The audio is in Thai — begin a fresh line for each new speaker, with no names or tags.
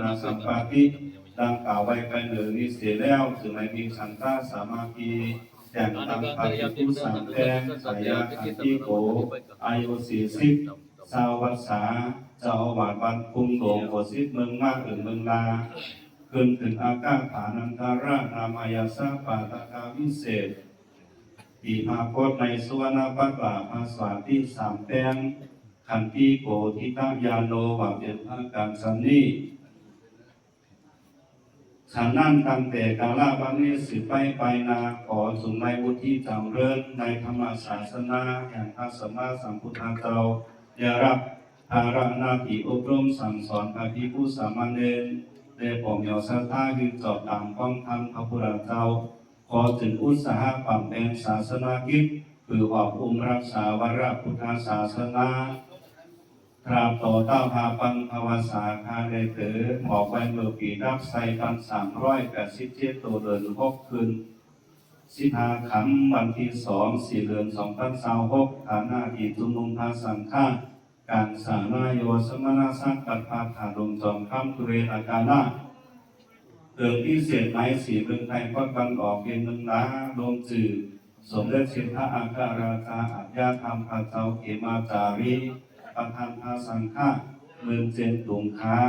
ณสัมปาติดังกล่าวไว้ไปเหนือนี้เสียแล้วถึงไม่มีฉันทาสามัคคีแต่งตั้งพระภิกษุสามแท่งสายาขันติโกอายุ40 ชาววัดสาเจ้าอาวาสวัดกรุงหลวงหัวซิดเมืองมากเมืองลาขึ้นถึงอากาฐานันทารานามายาสาปาตกาวิเศษปีมาโคตในสุวรรณปัตตาภาสวาที่สามแต้งขันติโกทิตายาโนว่าเป็นอาการสันนิฉันนั่นตั้งแต่กาลบัดนี้สืบไปนาขอสุนในวุฒิจำเริญในธรรมศาสนาแห่งพระสัมมาสัมพุทธเจ้าได้รับภาระหน้าที่อบรมสั่งสอนพระภิกษุสามเณรได้ปองเหนียวศรัทธาคือจอบตามข้องธรรมพระพุทธเจ้าขอถึงอุตสาหปรับแต่งศาสนากิจคือว่าอุ้มรักษาวรพุทธศาสนาตราบต่อเต้าพาปังภาวาสาคาได้เถอหมอกไว้เมื่อปีรับใส่1,387ตัวเดือน6 คืน15 ค่ำวันที่2 4 เดือน2026ฐานะที่จุนุมพาสังฆาการสานาโยสมณศักดิ์ปัตภาถาลงจอมค่ำตุเรนากาณาเติมที่เศษไม้สีเมืองไทยก็บังออกเป็นเมืองล้าลงจื่อสมเด็จเสด็จพระอัครราชาอาญาธรรมพระเจ้าเขมาจารีประธานพาสังฆาเมืองเจนตุงคา